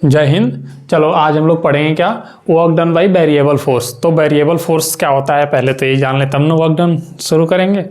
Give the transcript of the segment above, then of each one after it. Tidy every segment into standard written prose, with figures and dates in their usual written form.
जय हिंद। चलो आज हम लोग पढ़ेंगे क्या, work done by variable force. तो वेरिएबल फोर्स क्या होता है पहले तो ये जान ले, तब ना वर्क डन शुरू करेंगे।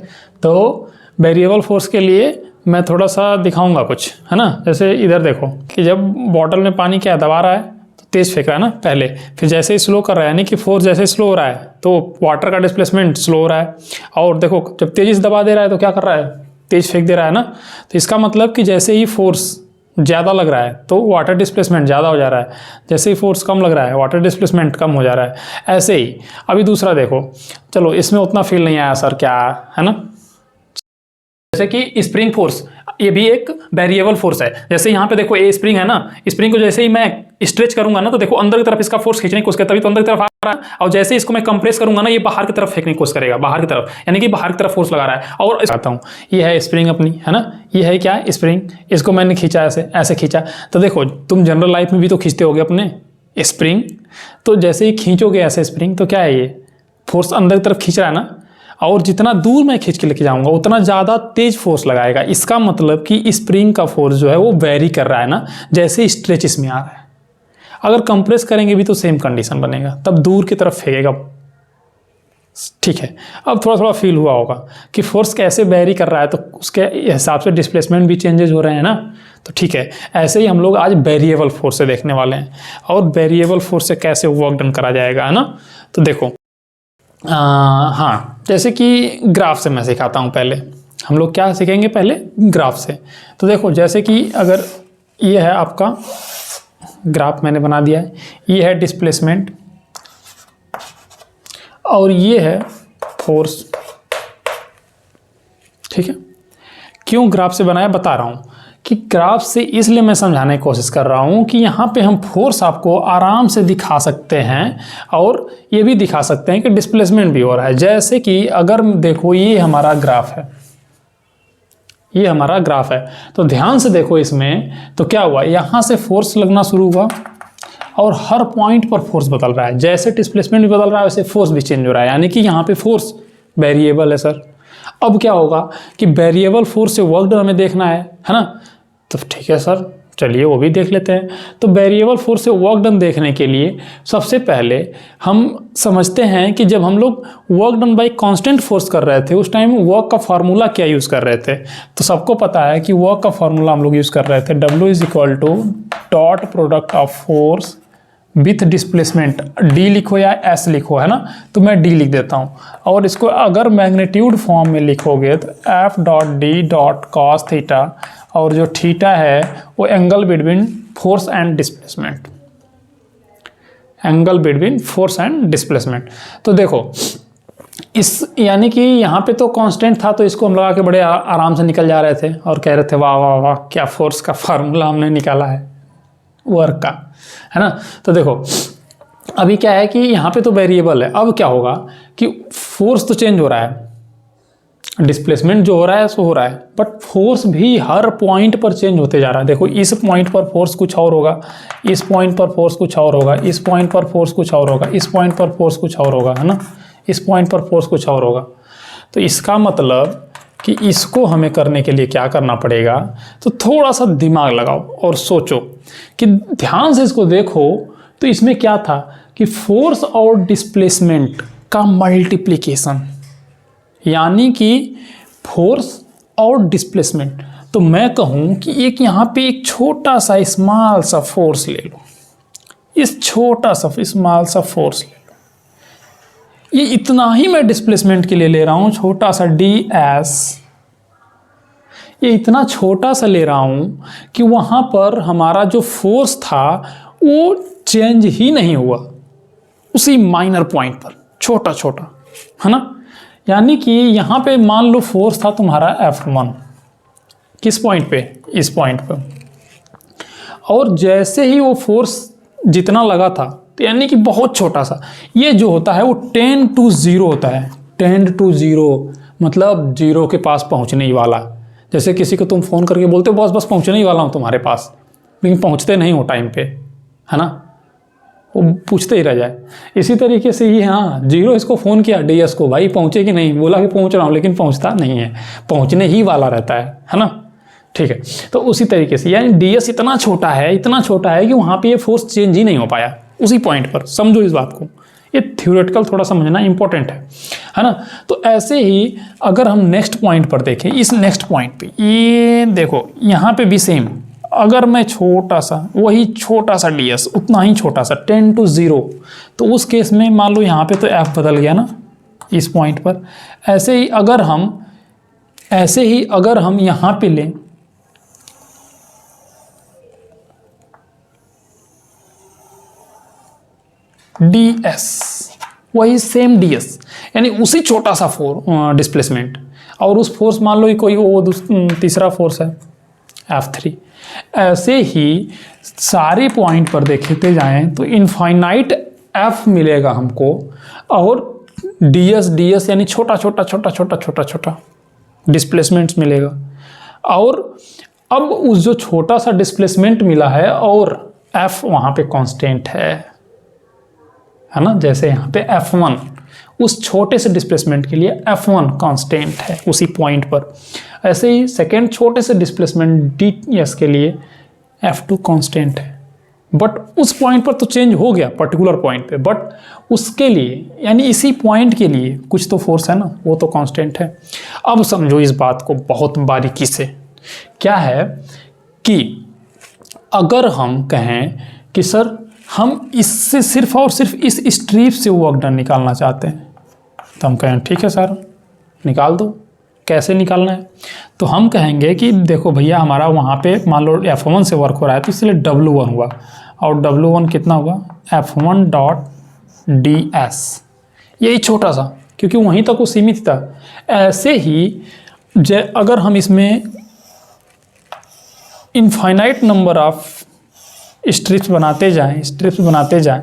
तो वेरिएबल फोर्स के लिए मैं थोड़ा सा दिखाऊंगा कुछ, है ना। जैसे इधर देखो कि जब बॉटल में पानी क्या दबा रहा है तो तेज फेंक रहा है ना पहले, फिर जैसे ही स्लो कर रहा है यानी कि फोर्स जैसे स्लो हो रहा है तो वाटर का डिस्प्लेसमेंट स्लो हो रहा है। और देखो जब तेजी से दबा दे रहा है तो क्या कर रहा है, तेज फेंक दे रहा है ना। तो इसका मतलब कि जैसे ही फोर्स ज़्यादा लग रहा है तो वाटर डिस्प्लेसमेंट ज़्यादा हो जा रहा है, जैसे ही फोर्स कम लग रहा है वाटर डिस्प्लेसमेंट कम हो जा रहा है। ऐसे ही अभी दूसरा देखो, चलो इसमें उतना फील नहीं आया सर क्या, है ना। जैसे कि स्प्रिंग फोर्स, ये भी एक वेरिएबल फोर्स है। जैसे यहाँ पे देखो ये स्प्रिंग है ना, स्प्रिंग को जैसे ही मैं स्ट्रेच करूंगा ना तो देखो अंदर की तरफ इसका फोर्स खींचने की कोशिश करेगा, तभी तो अंदर की तरफ आ रहा है। और जैसे ही इसको मैं कंप्रेस करूंगा ना ये बाहर की तरफ फेंकने की कोशिश करेगा, बाहर की तरफ, यानी कि बाहर की तरफ फोर्स लगा रहा है। और आता हूँ, ये है स्प्रिंग अपनी, है ना। ये है क्या, स्प्रिंग। इसको मैंने खींचा ऐसे, ऐसे खींचा। तो देखो तुम जनरल लाइफ में भी तो खींचते होगे अपने स्प्रिंग, तो जैसे ही खींचोगे ऐसे स्प्रिंग तो क्या है, ये फोर्स अंदर की तरफ खींच रहा है ना। और जितना दूर मैं खींच के लेके जाऊंगा उतना ज़्यादा तेज फोर्स लगाएगा। इसका मतलब कि स्प्रिंग का फोर्स जो है वो वेरी कर रहा है ना, जैसे स्ट्रेच इसमें आ रहा है। अगर कंप्रेस करेंगे भी तो सेम कंडीशन बनेगा, तब दूर की तरफ फेंकेगा। ठीक है, अब थोड़ा थोड़ा फील हुआ होगा कि फोर्स कैसे वेरी कर रहा है, तो उसके हिसाब से डिस्प्लेसमेंट भी चेंजेस हो रहे हैं ना। तो ठीक है, ऐसे ही हम लोग आज वेरिएबल फोर्स से देखने वाले हैं, और वेरिएबल फोर्स से कैसे वर्क डन करा जाएगा, है ना। तो देखो हाँ, जैसे कि ग्राफ से मैं सिखाता हूँ। पहले हम लोग क्या सीखेंगे, पहले ग्राफ से। तो देखो जैसे कि अगर ये है आपका ग्राफ, मैंने बना दिया है, ये है डिस्प्लेसमेंट और ये है फोर्स। ठीक है, क्यों ग्राफ से बनाया बता रहा हूँ कि ग्राफ से इसलिए मैं समझाने की कोशिश कर रहा हूँ कि यहाँ पे हम फोर्स आपको आराम से दिखा सकते हैं और ये भी दिखा सकते हैं कि डिस्प्लेसमेंट भी हो रहा है। जैसे कि अगर देखो ये हमारा ग्राफ है, ये हमारा ग्राफ है, तो ध्यान से देखो इसमें, तो क्या हुआ, यहाँ से फोर्स लगना शुरू हुआ और हर पॉइंट पर फोर्स बदल रहा है। जैसे डिस्प्लेसमेंट भी बदल रहा है वैसे फोर्स भी चेंज हो रहा है, यानी कि यहाँ पे फोर्स वेरिएबल है सर। अब क्या होगा कि वेरिएबल फोर्स से वर्क डन हमें देखना है ना। तो ठीक है सर, चलिए वो भी देख लेते हैं। तो वेरिएबल फोर्स से वर्क डन देखने के लिए सबसे पहले हम समझते हैं कि जब हम लोग work done by constant force कर रहे थे उस टाइम वर्क का फार्मूला क्या यूज़ कर रहे थे। तो सबको पता है कि वर्क का फार्मूला हम लोग यूज़ कर रहे थे, W = dot product of force with displacement. D लिखो या एस लिखो, है ना, तो मैं डी लिख देता हूँ। और इसको अगर मैग्नीट्यूड फॉर्म में लिखोगे तो F.D.cos थीटा, और जो थीटा है वो angle between force and displacement, angle between force and displacement. तो देखो इस, यानी कि यहाँ पे तो कांस्टेंट था तो इसको हम लगा के बड़े आराम से निकल जा रहे थे और कह रहे थे वाह वाह वाह क्या फोर्स का फार्मूला हमने निकाला है वर्क का, है ना। तो देखो अभी क्या है कि यहाँ पे तो वेरिएबल है। अब क्या होगा कि फोर्स तो चेंज हो रहा है, डिस्प्लेसमेंट जो हो रहा है सो हो रहा है, बट फोर्स भी हर पॉइंट पर चेंज होते जा रहा है। देखो इस पॉइंट पर फोर्स कुछ और होगा, इस पॉइंट पर फोर्स कुछ और होगा, इस पॉइंट पर फोर्स कुछ और होगा, इस पॉइंट पर फोर्स कुछ और होगा, है ना, इस पॉइंट पर फोर्स कुछ और होगा। तो इसका मतलब कि इसको हमें करने के लिए क्या करना पड़ेगा, तो थोड़ा सा दिमाग लगाओ और सोचो कि ध्यान से इसको देखो। तो इसमें क्या था कि फोर्स और डिस्प्लेसमेंट का मल्टीप्लिकेशन, यानी कि फोर्स और डिस्प्लेसमेंट। तो मैं कहूं कि एक यहाँ पे एक छोटा सा स्मॉल सा फोर्स ले लो, इस छोटा सा स्मॉल सा फोर्स ले लो, ये इतना ही मैं डिस्प्लेसमेंट के लिए ले रहा हूं, छोटा सा ds। ये इतना छोटा सा ले रहा हूं कि वहां पर हमारा जो फोर्स था वो चेंज ही नहीं हुआ, उसी माइनर पॉइंट पर छोटा छोटा, है ना। यानी कि यहाँ पे मान लो फोर्स था तुम्हारा F1, किस पॉइंट पे, इस पॉइंट पे, और जैसे ही वो फोर्स जितना लगा था तो यानी कि बहुत छोटा सा, ये जो होता है वो 10 to 0 होता है। 10 to 0 मतलब 0 के पास पहुँचने ही वाला। जैसे किसी को तुम फ़ोन करके बोलते हो बस बस पहुँचने ही वाला हूँ तुम्हारे पास, लेकिन पहुँचते नहीं हो टाइम पे, है ना, वो पूछते ही रह जाए। इसी तरीके से ये, हाँ 0 इसको फ़ोन किया DS को, भाई पहुँचे कि नहीं, बोला कि पहुँच रहा हूँ, लेकिन पहुँचता नहीं है, पहुँचने ही वाला रहता है ना। ठीक है। तो उसी तरीके से यानी ds इतना छोटा है कि वहाँ पे ये फोर्स चेंज ही नहीं हो पाया उसी पॉइंट पर। समझो इस बात को, ये थ्योरेटिकल थोड़ा समझना इंपॉर्टेंट है ना। तो ऐसे ही अगर हम नेक्स्ट पॉइंट पर देखें, इस नेक्स्ट पॉइंट पे ये देखो यहाँ पे भी सेम, अगर मैं छोटा सा वही छोटा सा ds उतना ही छोटा सा 10 to 0, तो उस केस में मान लो यहाँ पे तो f बदल गया ना इस पॉइंट पर। ऐसे ही अगर हम यहाँ पे लें ds, वही सेम ds यानी उसी छोटा सा डिस्प्लेसमेंट, और उस फोर्स मान लो कोई वो तीसरा फोर्स है F3। ऐसे ही सारे पॉइंट पर देखते जाएं तो इनफाइनाइट F मिलेगा हमको, और ds यानी छोटा डिस्प्लेसमेंट्स मिलेगा। और अब उस जो छोटा सा डिस्प्लेसमेंट मिला है और F वहाँ पे कांस्टेंट है ना, जैसे यहाँ पे F1 उस छोटे से डिस्प्लेसमेंट के लिए F1 कांस्टेंट है उसी पॉइंट पर। ऐसे ही सेकेंड छोटे से डिस्प्लेसमेंट ds के लिए F2 कांस्टेंट है, बट उस पॉइंट पर तो चेंज हो गया पर्टिकुलर पॉइंट पे, बट उसके लिए यानी इसी पॉइंट के लिए कुछ तो फोर्स है ना, वो तो कांस्टेंट है। अब समझो इस बात को बहुत बारीकी से, क्या है कि अगर हम कहें कि सर हम इससे सिर्फ और सिर्फ इस स्ट्रिप से वर्क डन निकालना चाहते हैं, तो हम कहें ठीक है सर निकाल दो। कैसे निकालना है? तो हम कहेंगे कि देखो भैया हमारा वहाँ पे मान लो F1 से वर्क हो रहा है, तो इसलिए W1 हुआ, और W1 कितना हुआ F1 डॉट ds, यही छोटा सा क्योंकि वहीं तक वो सीमित था। ऐसे ही अगर हम इसमें इनफाइनाइट नंबर ऑफ स्ट्रिप्स बनाते जाएं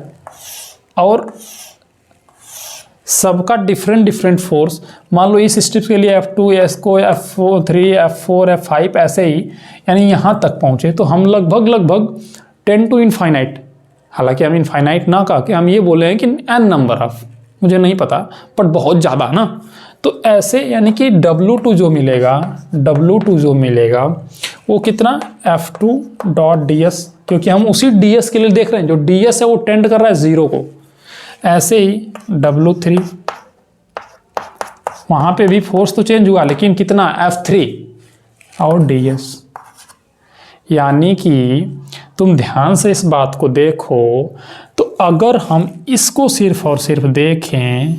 और सबका डिफरेंट फोर्स, मान लो इस स्ट्रिप के लिए F2 इसको F3 F4 F5 ऐसे ही, यानी यहाँ तक पहुँचे तो हम लगभग 10 to इनफाइनाइट, हालांकि हम इनफाइनाइट ना कह के हम ये बोले हैं कि n नंबर ऑफ, मुझे नहीं पता बट बहुत ज़्यादा ना। तो ऐसे यानी कि W2 जो मिलेगा वो कितना F2 डॉट ds, क्योंकि हम उसी ds के लिए देख रहे हैं, जो ds है वो टेंड कर रहा है 0 को। ऐसे ही W3, वहाँ पे भी फोर्स तो चेंज हुआ लेकिन कितना F3 और ds। यानी कि तुम ध्यान से इस बात को देखो, तो अगर हम इसको सिर्फ और सिर्फ देखें,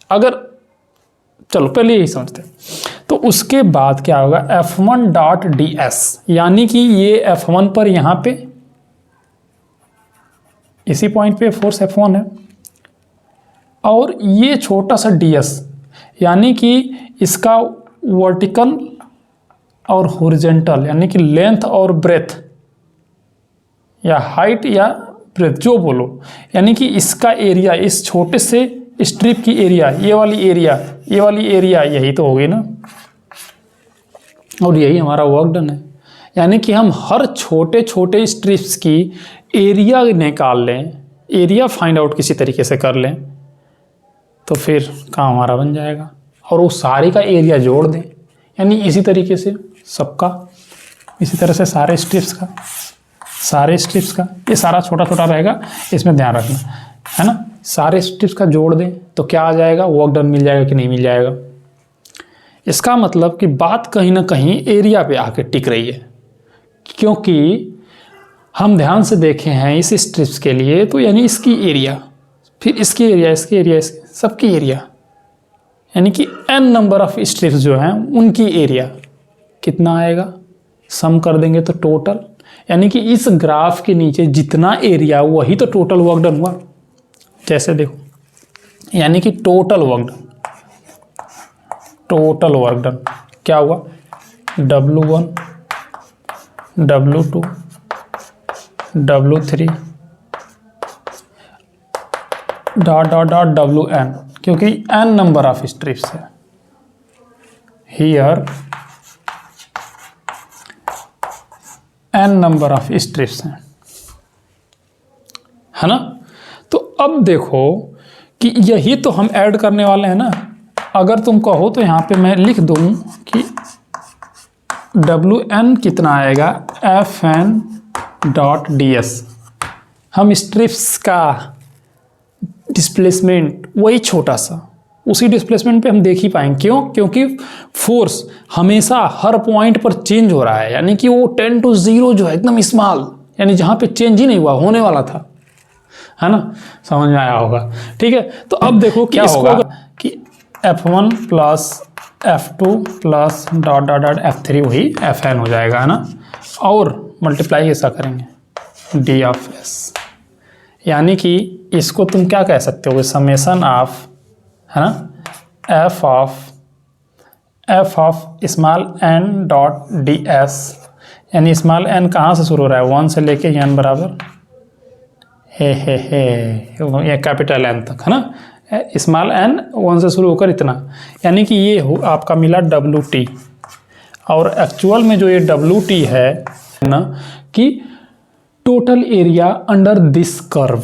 अगर चलो पहले यही समझते हैं, तो उसके बाद क्या होगा F1 डॉट ds, यानी कि ये F1 पर यहाँ पे इसी पॉइंट पे फोर्स F1 है, और ये छोटा सा ds यानी कि इसका वर्टिकल और हॉरिजॉन्टल यानी कि लेंथ और ब्रेथ या हाइट या ब्रेथ जो बोलो, यानी कि इसका एरिया, इस छोटे से स्ट्रिप की एरिया, ये वाली एरिया यही तो होगी ना, और यही हमारा वर्क डन है। यानी कि हम हर छोटे स्ट्रिप्स की एरिया निकाल लें, एरिया फाइंड आउट किसी तरीके से कर लें, तो फिर काम हमारा बन जाएगा, और वो सारी का एरिया जोड़ दें। यानी इसी तरीके से सबका, इसी तरह से सारे स्ट्रिप्स का ये सारा छोटा रहेगा, इसमें ध्यान रखना है ना। सारे स्ट्रिप्स का जोड़ दें तो क्या आ जाएगा, वर्क डन मिल जाएगा कि नहीं मिल जाएगा। इसका मतलब कि बात कहीं ना कहीं एरिया पे आके टिक रही है, क्योंकि हम ध्यान से देखे हैं इस स्ट्रिप्स के लिए, तो यानी इसकी एरिया, फिर इसकी एरिया, सबकी एरिया, यानी कि n नंबर ऑफ स्ट्रिप्स जो हैं उनकी एरिया कितना आएगा, सम कर देंगे तो टोटल, यानी कि इस ग्राफ के नीचे जितना एरिया वही तो टोटल वर्क डन हुआ। जैसे देखो, यानी कि टोटल वर्क डन क्या हुआ, W1 W2 W3 dot WN, क्योंकि n नंबर ऑफ स्ट्रिप्स है here, n number of strips हैं, है ना। तो अब देखो कि यही तो हम ऐड करने वाले हैं ना। अगर तुम कहो तो यहाँ पे मैं लिख दूँ कि डब्ल्यू एन कितना आएगा, F N dot D S. हम स्ट्रिप्स का डिस्प्लेसमेंट वही छोटा सा, उसी डिस्प्लेसमेंट पे हम देख ही पाएंगे। क्यों? क्योंकि फोर्स हमेशा हर पॉइंट पर चेंज हो रहा है, यानी कि वो 10 to 0 जो है एकदम स्मॉल, यानी जहाँ पे चेंज ही नहीं हुआ, होने वाला था, है ना। समझ में आया होगा, ठीक है। तो अब देखो क्या होगा कि F1 plus F2 plus dot dot dot F3 वही Fn हो जाएगा, है ना। और मल्टीप्लाई ऐसा करेंगे डी ऑफ एस, यानी कि इसको तुम क्या कह सकते हो, समेशन ऑफ, है ना, F of small N dot D S, यानी स्मॉल एन कहाँ से शुरू हो रहा है, 1 से लेके एन बराबर ये कैपिटल एन तक, है ना। स्मॉल एन 1 से शुरू होकर इतना, यानी कि ये हो आपका मिला डब्ल्यू टी। और एक्चुअल में जो ये डब्ल्यू टी है ना, कि total area under this curve,